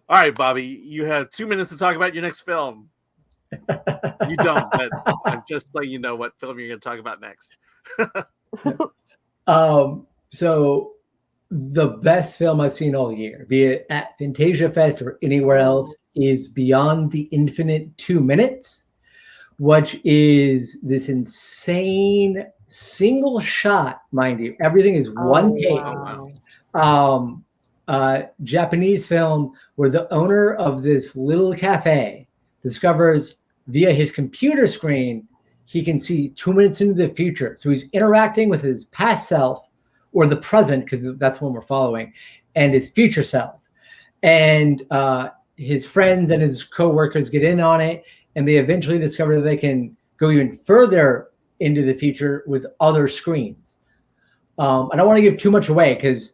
All right, Bobby, you have 2 minutes to talk about your next film. You don't, but I'm just letting you know what film you're going to talk about next. So the best film I've seen all year, be it at Fantasia Fest or anywhere else, is Beyond the Infinite 2 Minutes, which is this insane single shot, mind you. Everything is one take. Wow. Japanese film where the owner of this little cafe discovers via his computer screen he can see 2 minutes into the future. So he's interacting with his past self, or the present, because that's when we're following, and his future self. And his friends and his co-workers get in on it, and they eventually discover that they can go even further into the future with other screens. I don't want to give too much away, because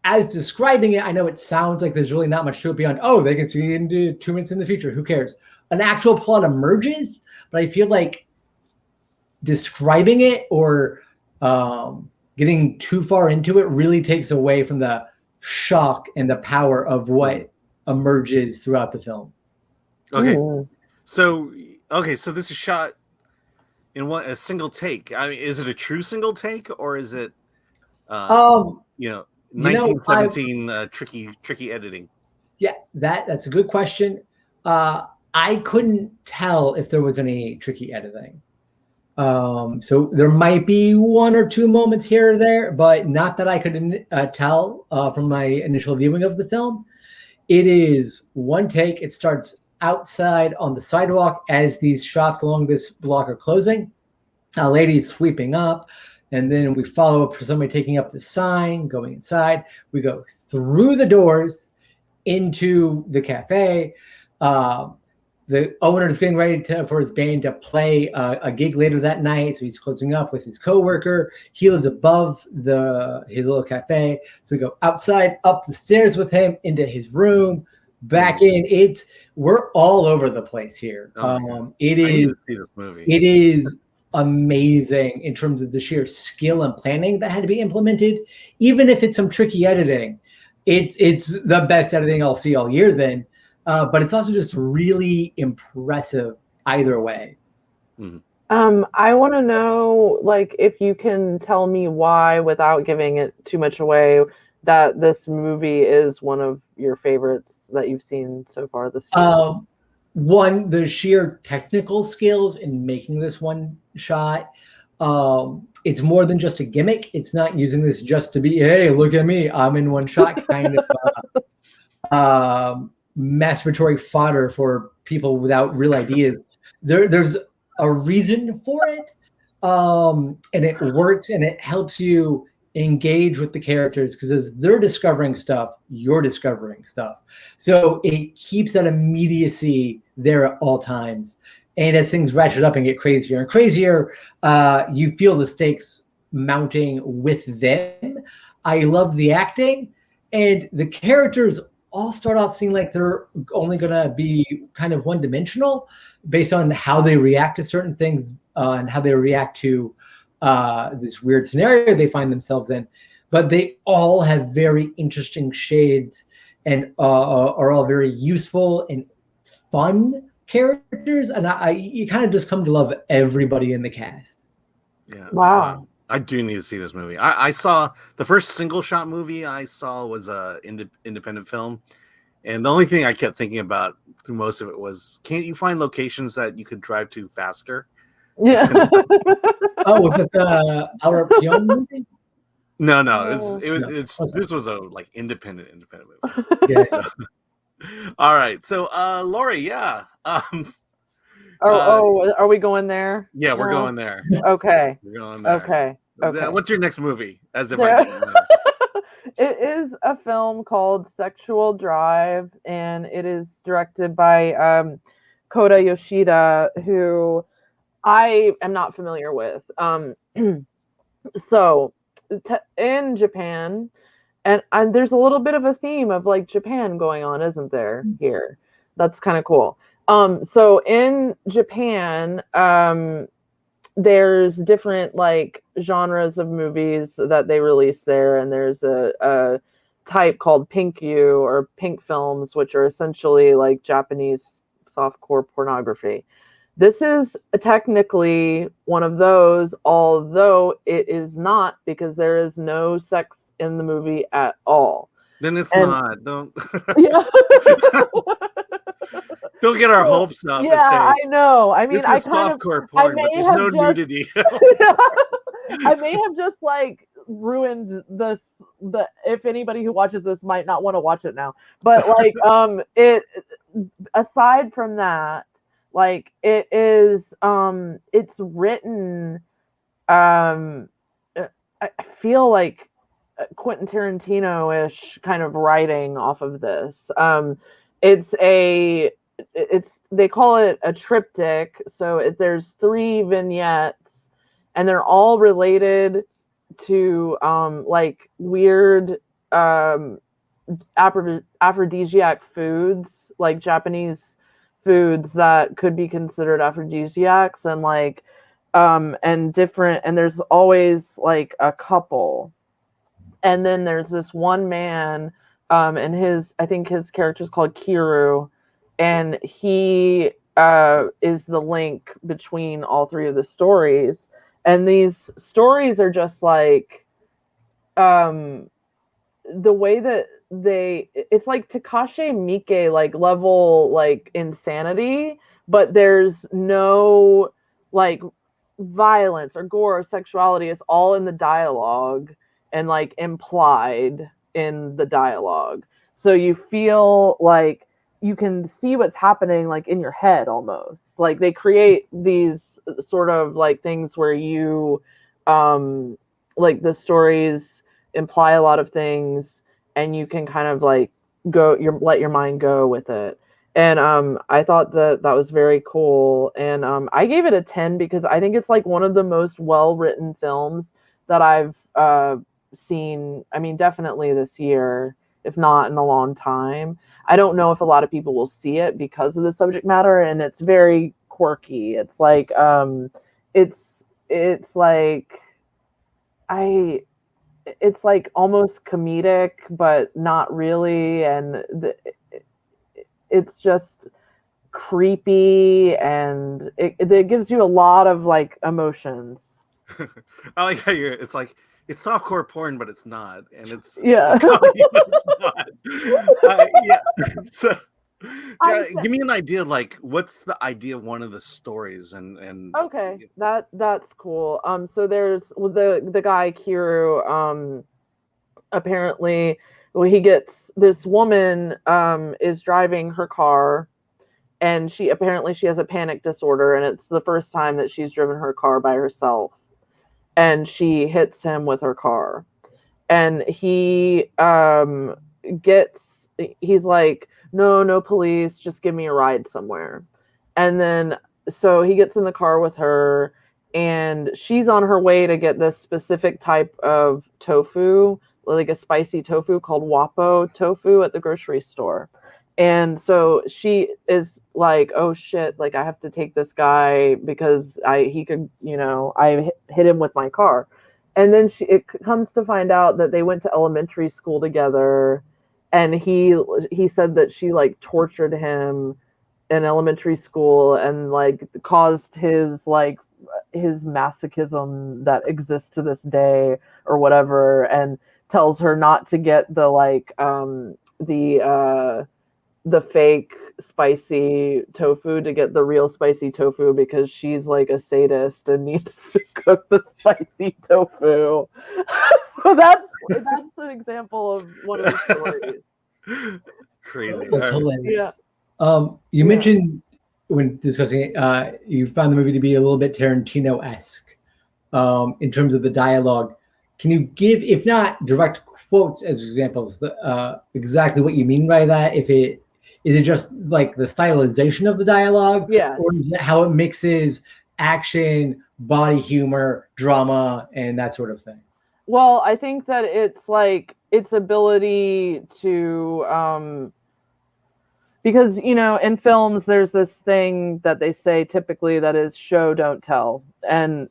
as describing it, I know it sounds like there's really not much to it beyond, they can see into 2 minutes in the future. Who cares? An actual plot emerges, but I feel like describing it or getting too far into it really takes away from the shock and the power of what emerges throughout the film. Okay. So this is shot in a single take. I mean, is it a true single take, or is it 1917 tricky editing? Yeah, that's a good question. I couldn't tell if there was any tricky editing. So there might be 1 or 2 moments here or there, but not that I could tell from my initial viewing of the film. It is one take. It starts outside on the sidewalk as these shops along this block are closing. A lady's sweeping up, and then we follow up for somebody taking up the sign, going inside. We go through the doors into the cafe. The owner is getting ready for his band to play a gig later that night, so he's closing up with his coworker. He lives above his little cafe, so we go outside, up the stairs with him, into his room, back in. We're all over the place here. It is amazing in terms of the sheer skill and planning that had to be implemented. Even if it's some tricky editing, it's the best editing I'll see all year then. But it's also just really impressive either way. I want to know, if you can tell me why, without giving it too much away, that this movie is one of your favorites that you've seen so far this year. One, the sheer technical skills in making this one shot. It's more than just a gimmick. It's not using this just to be, hey, look at me, I'm in one shot kind of masturbatory fodder for people without real ideas. There's a reason for it, and it works, and it helps you engage with the characters, because as they're discovering stuff, you're discovering stuff. So it keeps that immediacy there at all times. And as things ratchet up and get crazier and crazier, you feel the stakes mounting with them. I love the acting, and the characters all start off seeming like they're only going to be kind of one-dimensional based on how they react to certain things and how they react to this weird scenario they find themselves in. But they all have very interesting shades and are all very useful and fun characters. And you kind of just come to love everybody in the cast. Yeah. Wow. I do need to see this movie. I saw the first single shot movie I saw was a independent film, and the only thing I kept thinking about through most of it was, can't you find locations that you could drive to faster? Yeah. Was it the Our Pion movie? No. This was a independent movie. Yeah. All right. So Lorry, yeah. Are we going there? Yeah, we're going there. Okay. We're going there. Okay. What's your next movie? As if I didn't know. It is a film called Sexual Drive, and it is directed by Kota Yoshida, who I am not familiar with. So in Japan, and there's a little bit of a theme of Japan going on, isn't there, here? That's kind of cool. So in Japan, there's different genres of movies that they release there, and there's a type called Pink-yu or pink films, which are essentially like Japanese softcore pornography. This is technically one of those, although it is not, because there is no sex in the movie at all. Then it's not. Don't Yeah. don't get our hopes up. Yeah, and say, I know. I mean, this is softcore porn, but there's no nudity. I may have just like ruined this. If anybody who watches this might not want to watch it now, but like it. Aside from that, like it is it's written. I feel like Quentin Tarantino-ish kind of writing off of this. It's they call it a triptych. So there's 3 vignettes, and they're all related to like weird aphrodisiac foods, like Japanese foods that could be considered aphrodisiacs, and like and different, and there's always like a couple, and then there's this one man, and I think his character is called Kiru, and he is the link between all 3 of the stories. And these stories are just like the way that it's like Takashi Miike like level like insanity, but there's no like violence or gore or sexuality. It's all in the dialogue and like implied in the dialogue. So you feel like you can see what's happening like in your head almost. Like they create these sort of like things where you like the stories imply a lot of things, and you can kind of like let your mind go with it. And I thought that was very cool, and I gave it a 10 because I think it's like one of the most well-written films that I've seen. I mean, definitely this year, if not in a long time. I don't know if a lot of people will see it because of the subject matter, and it's very quirky. It's like it's like almost comedic, but not really, and it's just creepy, and it gives you a lot of like emotions. I like how it's like it's softcore porn, but it's not, and it's comedy, but it's not. Yeah. So give me an idea, like what's the idea of one of the stories, and okay, that's cool. So there's the guy Kiru. Apparently, he gets this woman is driving her car, and she has a panic disorder, and it's the first time that she's driven her car by herself, and she hits him with her car, and he's like, no police, just give me a ride somewhere. And then so he gets in the car with her, and she's on her way to get this specific type of tofu, like a spicy tofu called Wapo tofu at the grocery store. And so she is like, oh shit, like I have to take this guy because he could, I hit him with my car. And then it comes to find out that they went to elementary school together, and he said that she like tortured him in elementary school and like caused his masochism that exists to this day or whatever, and tells her not to get the fake spicy tofu, to get the real spicy tofu because she's like a sadist and needs to cook the spicy tofu. So that's an example of one of the stories. Crazy. That's hilarious. Yeah. You mentioned when discussing it, you found the movie to be a little bit Tarantino-esque in terms of the dialogue. Can you give, if not direct quotes as examples, exactly what you mean by that? Is it just like the stylization of the dialogue? Yeah. Or is it how it mixes action, body humor, drama, and that sort of thing? Well, I think that it's like its ability to because in films there's this thing that they say typically that is show don't tell, and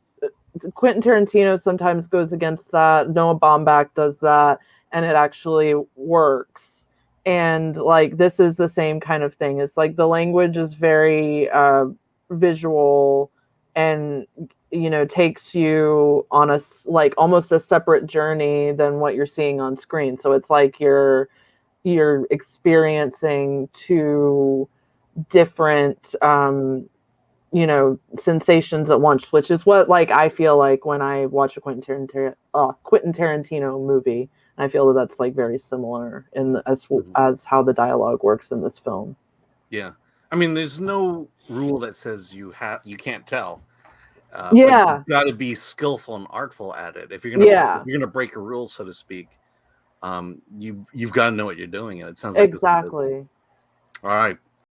Quentin Tarantino sometimes goes against that. Noah Baumbach does that, and it actually works. And like this is the same kind of thing. It's like the language is very visual, and takes you on a like almost a separate journey than what you're seeing on screen. So it's like you're experiencing two different sensations at once, which is what like I feel like when I watch a Quentin Tarantino movie. I feel that that's like very similar as how the dialogue works in this film. Yeah, I mean, there's no rule that says you can't tell. But Yeah, you've got to be skillful and artful at it. If you're gonna break a rule, so to speak, you've got to know what you're doing, and it sounds like exactly. All right,